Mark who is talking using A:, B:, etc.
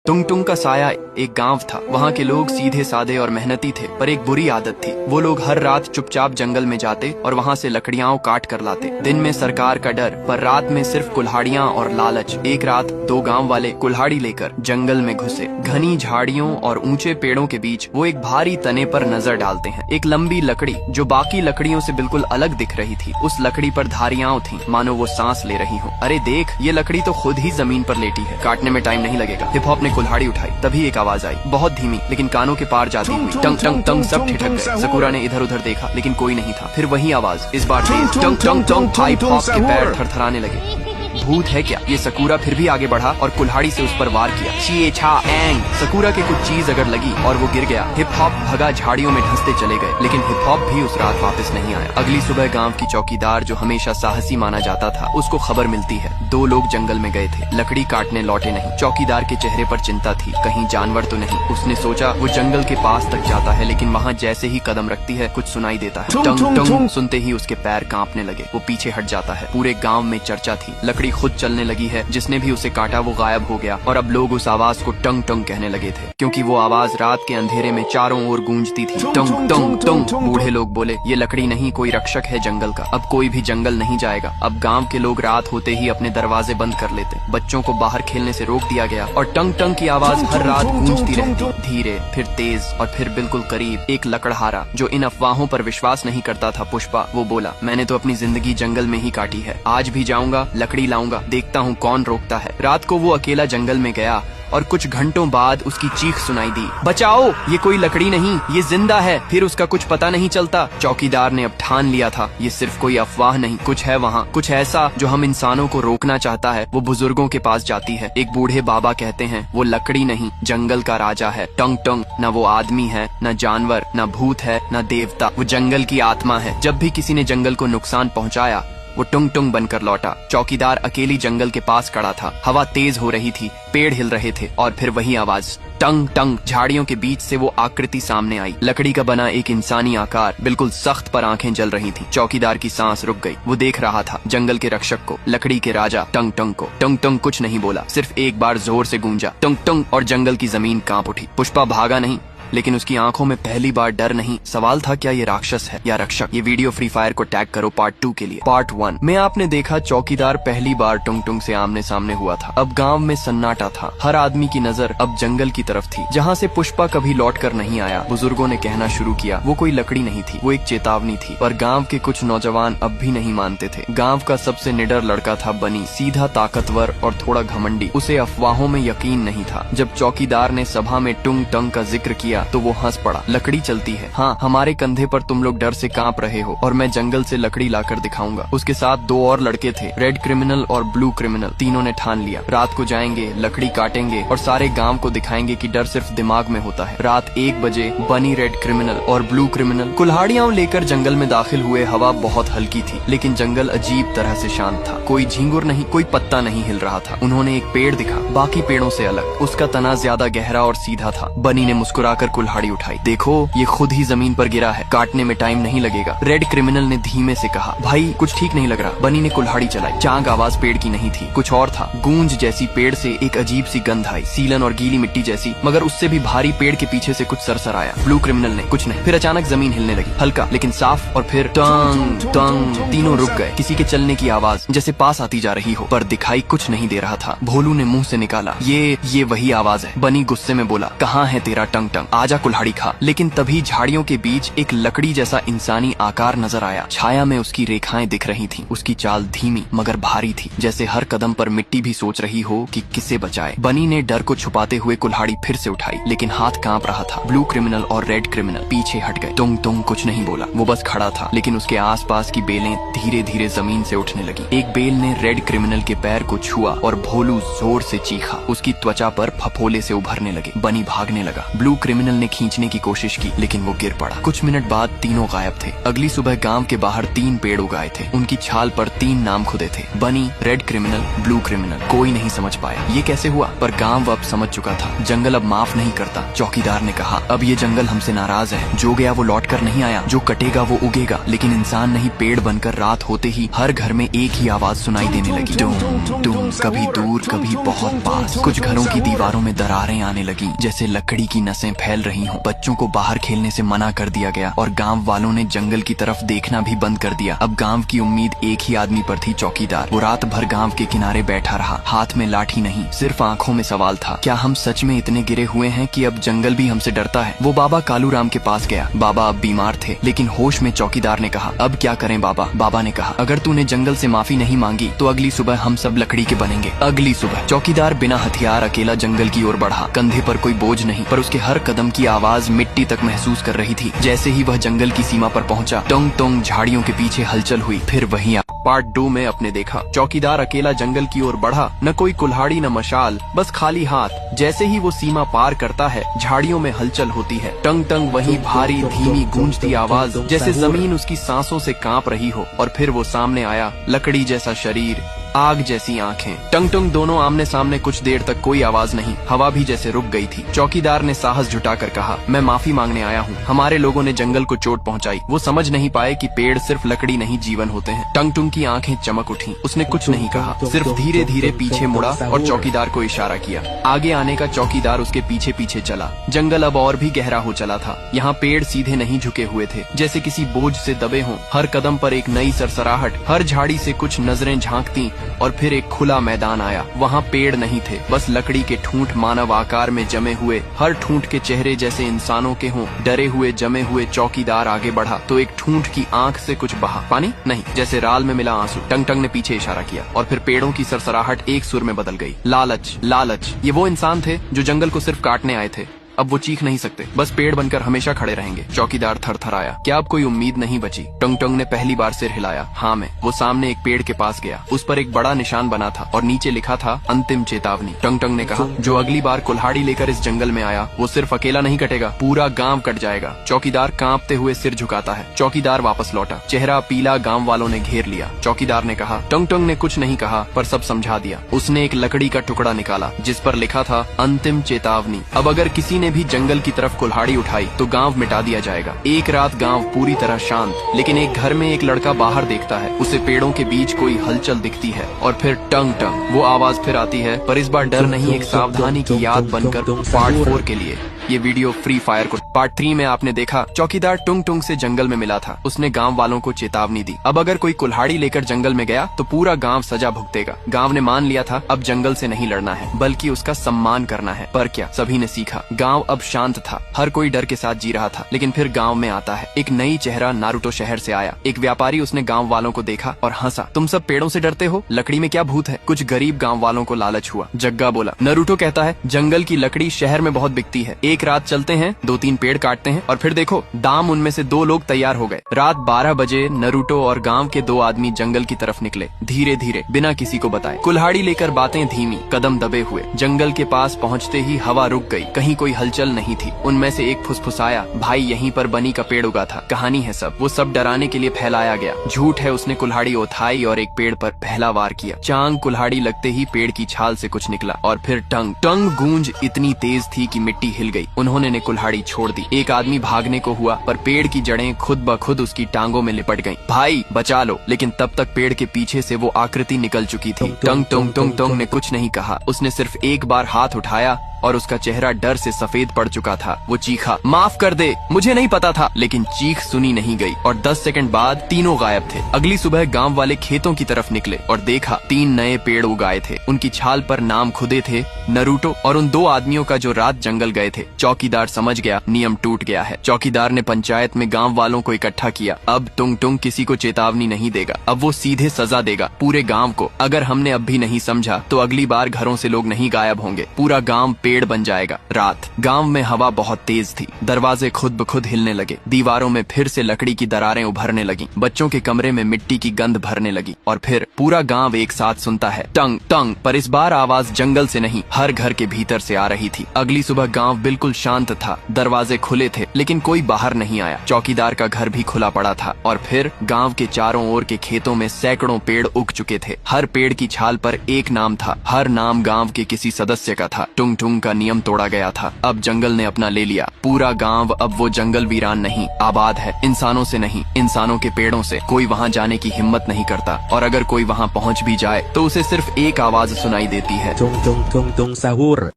A: टुंग टुंग का साया एक गांव था। वहाँ के लोग सीधे सादे और मेहनती थे, पर एक बुरी आदत थी। वो लोग हर रात चुपचाप जंगल में जाते और वहाँ से लकड़ियाँ काट कर लाते। दिन में सरकार का डर, पर रात में सिर्फ कुल्हाड़ियाँ और लालच। एक रात दो गांव वाले कुल्हाड़ी लेकर जंगल में घुसे। घनी झाड़ियों और ऊंचे पेड़ों के बीच वो एक भारी तने पर नजर डालते हैं। एक लंबी लकड़ी जो बाकी लकड़ियों से बिल्कुल अलग दिख रही थी। उस लकड़ी पर धारियां थीं, मानो वो सांस ले रही हो। अरे देख, ये लकड़ी तो खुद ही जमीन पर लेटी है, काटने में टाइम नहीं लगेगा। हिप हॉप ने कुल्हाड़ी उठाई, तभी एक आवाज आई, बहुत धीमी लेकिन कानों के पार जाती हुई। टंग टंग टंग, सब ठिठक गए। सकूरा ने इधर उधर देखा, लेकिन कोई नहीं था। फिर वही आवाज, इस बार तेज, टंग टंग टंग। हिप हॉप के पैर थरथराने लगे। भूत है क्या? ये सकूरा फिर भी आगे बढ़ा और कुल्हाड़ी से उस पर वार किया। शी छा एंग। सकूरा के कुछ चीज अगर लगी और वो गिर गया। हिप हॉप भगा, झाड़ियों में ढंसते चले गए, लेकिन हिप हॉप भी उस रात वापस नहीं आया। अगली सुबह गांव की चौकीदार, जो हमेशा साहसी माना जाता था, उसको खबर मिलती है दो लोग जंगल में गए थे, लकड़ी काटने लौटे नहीं। चौकीदार के चेहरे पर चिंता थी, कहीं जानवर तो नहीं। उसने सोचा वो जंगल के पास तक जाता है, लेकिन वहाँ जैसे ही कदम रखती है कुछ सुनाई देता है। टंग टंग सुनते ही उसके पैर कांपने लगे। वो पीछे हट जाता है। पूरे गाँव में चर्चा थी, लकड़ी खुद चलने लगी है, जिसने भी उसे काटा वो गायब हो गया। और अब लोग उस आवाज को टंग टंग कहने लगे थे, क्योंकि वो आवाज रात के अंधेरे में चारों ओर गूंजती थी। टंग टंग टंग। बूढ़े लोग बोले, ये लकड़ी नहीं, कोई रक्षक है जंगल का। अब कोई भी जंगल नहीं जाएगा। अब गांव के लोग रात होते ही अपने दरवाजे बंद कर लेते। बच्चों को बाहर खेलने से रोक दिया गया और टंग टंग की आवाज हर रात गूंजती रहती, धीरे, फिर तेज और फिर बिल्कुल करीब। एक लकड़हारा जो इन अफवाहों पर विश्वास नहीं करता था, पुष्पा, वो बोला, मैंने तो अपनी जिंदगी जंगल में ही काटी है। आज भी जाऊंगा, लकड़ी लाऊंगा, देखता हूँ कौन रोकता है। रात को वो अकेला जंगल में गया और कुछ घंटों बाद उसकी चीख सुनाई दी, बचाओ, ये कोई लकड़ी नहीं, ये जिंदा है। फिर उसका कुछ पता नहीं चलता। चौकीदार ने अब ठान लिया था, ये सिर्फ कोई अफवाह नहीं, कुछ है वहाँ, कुछ ऐसा जो हम इंसानों को रोकना चाहता है। वो बुजुर्गों के पास जाती है। एक बूढ़े बाबा कहते हैं, वो लकड़ी नहीं, जंगल का राजा है। टंग टंग, न वो आदमी है, न जानवर, न भूत है, न देवता, वो जंगल की आत्मा है। जब भी किसी ने जंगल को नुकसान पहुँचाया, वो टुंग टुंग बनकर लौटा। चौकीदार अकेली जंगल के पास खड़ा था। हवा तेज हो रही थी, पेड़ हिल रहे थे, और फिर वही आवाज, टंग टंग। झाड़ियों के बीच से वो आकृति सामने आई, लकड़ी का बना एक इंसानी आकार, बिल्कुल सख्त, पर आंखें जल रही थी। चौकीदार की सांस रुक गई। वो देख रहा था जंगल के रक्षक को, लकड़ी के राजा टंग टंग को। टंग टंग कुछ नहीं बोला, सिर्फ एक बार जोर से गूंजा, टंग टंग, और जंगल की जमीन कांप उठी। पुष्पा भागा नहीं, लेकिन उसकी आंखों में पहली बार डर नहीं। सवाल था, क्या ये राक्षस है या रक्षक? ये वीडियो फ्री फायर को टैग करो पार्ट 2 के लिए। पार्ट 1 में आपने देखा चौकीदार पहली बार टुंग टुंग से आमने सामने हुआ था। अब गांव में सन्नाटा था। हर आदमी की नजर अब जंगल की तरफ थी, जहां से पुष्पा कभी लौट कर नहीं आया। बुजुर्गों ने कहना शुरू किया, वो कोई लकड़ी नहीं थी, वो एक चेतावनी थी। पर गाँव के कुछ नौजवान अब भी नहीं मानते थे। गाँव का सबसे निडर लड़का था बनी, सीधा, ताकतवर और थोड़ा घमंडी। उसे अफवाहों में यकीन नहीं था। जब चौकीदार ने सभा में टुंग टंग का जिक्र किया तो वो हंस पड़ा। लकड़ी चलती है, हाँ, हमारे कंधे पर तुम लोग डर से कांप रहे हो, और मैं जंगल से लकड़ी लाकर दिखाऊंगा। उसके साथ दो और लड़के थे, रेड क्रिमिनल और ब्लू क्रिमिनल। तीनों ने ठान लिया, रात को जाएंगे, लकड़ी काटेंगे और सारे गांव को दिखाएंगे कि डर सिर्फ दिमाग में होता है। रात 1 बजे बनी, रेड क्रिमिनल और ब्लू क्रिमिनल कुल्हाड़ियां लेकर जंगल में दाखिल हुए। हवा बहुत हल्की थी, लेकिन जंगल अजीब तरह से शांत था। कोई झींगुर नहीं, कोई पत्ता नहीं हिल रहा था। उन्होंने एक पेड़ दिखा, बाकी पेड़ों से अलग। उसका तना ज्यादा गहरा और सीधा था। बनी ने मुस्कुराकर कुल्हाड़ी उठाई, देखो, ये खुद ही जमीन पर गिरा है, काटने में टाइम नहीं लगेगा। रेड क्रिमिनल ने धीमे से कहा, भाई कुछ ठीक नहीं लग रहा। बनी ने कुल्हाड़ी चलाई। चांग आवाज पेड़ की नहीं थी, कुछ और था। गूंज जैसी, पेड़ से एक अजीब सी गंध आई, सीलन और गीली मिट्टी जैसी, मगर उससे भी भारी। पेड़ के पीछे से कुछ सरसर आया। ब्लू क्रिमिनल ने, कुछ नहीं। फिर अचानक जमीन हिलने लगी, हल्का लेकिन साफ, और फिर टंग टंग। तीनों रुक गए। किसी के चलने की आवाज जैसे पास आती जा रही हो, पर दिखाई कुछ नहीं दे रहा था। भोलू ने मुंह से निकाला, ये वही आवाज है। बनी गुस्से में बोला, कहाँ है तेरा टंग टंग, आजा कुल्हाड़ी खा। लेकिन तभी झाड़ियों के बीच एक लकड़ी जैसा इंसानी आकार नजर आया। छाया में उसकी रेखाएं दिख रही थीं। उसकी चाल धीमी मगर भारी थी, जैसे हर कदम पर मिट्टी भी सोच रही हो कि किसे बचाए। बनी ने डर को छुपाते हुए कुल्हाड़ी फिर से उठाई, लेकिन हाथ कांप रहा था। ब्लू क्रिमिनल और रेड क्रिमिनल पीछे हट गए। टुंग टुंग कुछ नहीं बोला, वो बस खड़ा था, लेकिन उसके आसपास की बेलें धीरे धीरे जमीन से उठने लगी। एक बेल ने रेड क्रिमिनल के पैर को छुआ और भोलू जोर से चीखा। उसकी त्वचा पर फफोले से उभरने लगे। बनी भागने लगा। ब्लू क्रिमिनल क्रिमिनल ने खींचने की कोशिश की, लेकिन वो गिर पड़ा। कुछ मिनट बाद तीनों गायब थे। अगली सुबह गांव के बाहर 3 पेड़ उगाए थे। उनकी छाल पर 3 नाम खुदे थे, बनी, रेड क्रिमिनल, ब्लू क्रिमिनल। कोई नहीं समझ पाया ये कैसे हुआ, पर गांव अब समझ चुका था, जंगल अब माफ नहीं करता। चौकीदार ने कहा, अब ये जंगल हमसे नाराज है। जो गया वो लौट कर नहीं आया, जो कटेगा वो उगेगा। लेकिन इंसान नहीं, पेड़ बनकर रात होते ही हर घर में एक ही आवाज सुनाई देने लगी, डूम डूम, कभी दूर कभी बहुत पास। कुछ घरों की दीवारों में दरारें आने लगी, जैसे लकड़ी की नसें फैल रही हों। बच्चों को बाहर खेलने से मना कर दिया गया और गांव वालों ने जंगल की तरफ देखना भी बंद कर दिया। अब गांव की उम्मीद एक ही आदमी पर थी, चौकीदार। वो रात भर गांव के किनारे बैठा रहा, हाथ में लाठी नहीं, सिर्फ आंखों में सवाल था, क्या हम सच में इतने गिरे हुए हैं कि अब जंगल भी हमसे डरता है? वो बाबा कालूराम के पास गया। बाबा अब बीमार थे, लेकिन होश में। चौकीदार ने कहा, अब क्या करें बाबा? बाबा ने कहा, अगर तूने जंगल से माफी नहीं मांगी तो अगली सुबह हम सब लकड़ी के बनेंगे। अगली सुबह चौकीदार बिना हथियार अकेला जंगल की ओर बढ़ा। कंधे पर कोई बोझ नहीं, पर उसके हर कदम की आवाज मिट्टी तक महसूस कर रही थी। जैसे ही वह जंगल की सीमा पर पहुंचा, टोंग टोंग झाड़ियों के पीछे हलचल हुई। फिर वहीं पार्ट 2 में अपने देखा, चौकीदार अकेला जंगल की ओर बढ़ा, न कोई कुल्हाड़ी न मशाल, बस खाली हाथ। जैसे ही वो सीमा पार करता है, झाड़ियों में हलचल होती है। टंग टंग वही भारी धीमी गूंजती आवाज, जैसे जमीन उसकी सांसों से कांप रही हो। और फिर वो सामने आया, लकड़ी जैसा शरीर, आग जैसी आंखें। टंग टंग दोनों आमने सामने। कुछ देर तक कोई आवाज नहीं, हवा भी जैसे रुक गई थी। चौकीदार ने साहस जुटाकर कहा, मैं माफी मांगने आया हूँ, हमारे लोगों ने जंगल को चोट पहुंचाई। वो समझ नहीं पाए कि पेड़ सिर्फ लकड़ी नहीं, जीवन होते हैं। टंग टंग की आंखें चमक उठी। उसने कुछ नहीं कहा, सिर्फ धीरे धीरे पीछे मुड़ा और चौकीदार को इशारा किया। आगे आने का चौकीदार उसके पीछे पीछे चला। जंगल अब और भी गहरा हो चला था। यहाँ पेड़ सीधे नहीं झुके हुए थे, जैसे किसी बोझ से दबे हों। हर कदम पर एक नई सरसराहट, हर झाड़ी से कुछ नजरें झांकती। और फिर एक खुला मैदान आया। वहाँ पेड़ नहीं थे, बस लकड़ी के ठूंठ मानव आकार में जमे हुए। हर ठूंठ के चेहरे जैसे इंसानों के हों, डरे हुए जमे हुए। चौकीदार आगे बढ़ा तो एक ठूंठ की आंख से कुछ बहा। पानी नहीं, जैसे राल में मिला आंसू। टंग टंग ने पीछे इशारा किया और फिर पेड़ों की सरसराहट एक सुर में बदल गई, लालच लालच। ये वो इंसान थे जो जंगल को सिर्फ काटने आए थे। अब वो चीख नहीं सकते, बस पेड़ बनकर हमेशा खड़े रहेंगे। चौकीदार थरथराया, क्या अब कोई उम्मीद नहीं बची? टंग टंग ने पहली बार सिर हिलाया। हाँ मैं। वो सामने एक पेड़ के पास गया। उस पर एक बड़ा निशान बना था और नीचे लिखा था, अंतिम चेतावनी। टंग टंग ने कहा, जो अगली बार कुल्हाड़ी लेकर इस जंगल में आया, वो सिर्फ अकेला नहीं कटेगा, पूरा गांव कट जाएगा। चौकीदार कांपते हुए सिर झुकाता है। चौकीदार वापस लौटा, चेहरा पीला। गांव वालों ने घेर लिया। चौकीदार ने कहा, टंग टंग ने कुछ नहीं कहा, पर सब समझा दिया। उसने एक लकड़ी का टुकड़ा निकाला जिस पर लिखा था, अंतिम चेतावनी। अब अगर किसी ने भी जंगल की तरफ कुल्हाड़ी उठाई तो गांव मिटा दिया जाएगा। एक रात गांव पूरी तरह शांत, लेकिन एक घर में एक लड़का बाहर देखता है। उसे पेड़ों के बीच कोई हलचल दिखती है और फिर टंग टंग वो आवाज फिर आती है, पर इस बार डर नहीं, एक सावधानी की याद बनकर। पार्ट 4 के लिए ये वीडियो फ्री फायर को। पार्ट 3 में आपने देखा, चौकीदार टुंग टुंग से जंगल में मिला था। उसने गांव वालों को चेतावनी दी, अब अगर कोई कुल्हाड़ी लेकर जंगल में गया तो पूरा गांव सजा भुगतेगा। गांव ने मान लिया था, अब जंगल से नहीं लड़ना है, बल्कि उसका सम्मान करना है। पर क्या, सभी ने सीखा। गांव अब शांत था, हर कोई डर के साथ जी रहा था। लेकिन फिर गांव में आता है एक नई चेहरा। नारुतो शहर से आया एक व्यापारी। उसने गांव वालों को देखा और हंसा, तुम सब पेड़ों से डरते हो, लकड़ी में क्या भूत है? कुछ गरीब गांव वालों को लालच हुआ। जग्गा बोला, नारुतो कहता है जंगल की लकड़ी शहर में बहुत बिकती है, एक रात चलते हैं, 2-3 पेड़ काटते हैं और फिर देखो दाम। उनमें से 2 लोग तैयार हो गए। रात 12 बजे नारुतो और गांव के 2 आदमी जंगल की तरफ निकले, धीरे धीरे, बिना किसी को बताए। कुल्हाड़ी लेकर, बातें धीमी, कदम दबे हुए। जंगल के पास पहुंचते ही हवा रुक गई, कहीं कोई हलचल नहीं थी। उनमें से एक फुसफुसाया, भाई यहीं पर बनी का पेड़ उगा था, कहानी है सब। वो सब डराने के लिए फैलाया गया, झूठ है। उसने कुल्हाड़ी उठाई और एक पेड़ पर पहला वार किया। चांग कुल्हाड़ी लगते ही पेड़ की छाल से कुछ निकला और फिर टंग टंग। गूंज इतनी तेज थी कि मिट्टी हिल गई। उन्होंने कुल्हाड़ी छोड़ दी। एक आदमी भागने को हुआ, पर पेड़ की जड़ें खुद ब खुद उसकी टांगों में लिपट गईं। भाई बचा लो। लेकिन तब तक पेड़ के पीछे से वो आकृति निकल चुकी थी। टंग टंग टंग टंग ने कुछ नहीं कहा। उसने सिर्फ एक बार हाथ उठाया और उसका चेहरा डर से सफेद पड़ चुका था। वो चीखा, माफ कर दे, मुझे नहीं पता था। लेकिन चीख सुनी नहीं गई और 10 सेकंड बाद तीनों गायब थे। अगली सुबह गांव वाले खेतों की तरफ निकले और देखा 3 नए पेड़ उगाए थे। उनकी छाल पर नाम खुदे थे, नारुतो और उन 2 आदमियों का जो रात जंगल गए थे। चौकीदार समझ गया, नियम टूट गया है। चौकीदार ने पंचायत में गांव वालों को इकट्ठा किया। अब टुंग टुंग किसी को चेतावनी नहीं देगा, अब वो सीधे सजा देगा पूरे गांव को। अगर हमने अब भी नहीं समझा तो अगली बार घरों से लोग नहीं गायब होंगे, पूरा गांव पेड़ बन जाएगा। रात गांव में हवा बहुत तेज थी। दरवाजे खुद ब खुद हिलने लगे। दीवारों में फिर से लकड़ी की दरारें उभरने लगी। बच्चों के कमरे में मिट्टी की गंध भरने लगी। और फिर पूरा गांव एक साथ सुनता है, टंग टंग। पर इस बार आवाज जंगल से नहीं, हर घर के भीतर से आ रही थी। अगली सुबह गांव बिल्कुल शांत था, दरवाजे खुले थे लेकिन कोई बाहर नहीं आया। चौकीदार का घर भी खुला पड़ा था और फिर गांव के चारों ओर के खेतों में सैकड़ों पेड़ उग चुके थे। हर पेड़ की छाल पर एक नाम था, हर नाम गांव के किसी सदस्य का था। टुंग टुंग का नियम तोड़ा गया था, अब जंगल ने अपना ले लिया। पूरा गांव अब वो जंगल वीरान नहीं, आबाद है, इंसानों से नहीं, इंसानों के पेड़ों से। कोई वहां जाने की हिम्मत नहीं करता और अगर कोई वहां पहुंच भी जाए तो उसे सिर्फ एक आवाज सुनाई देती है,
B: Tung tung tung tung sahur.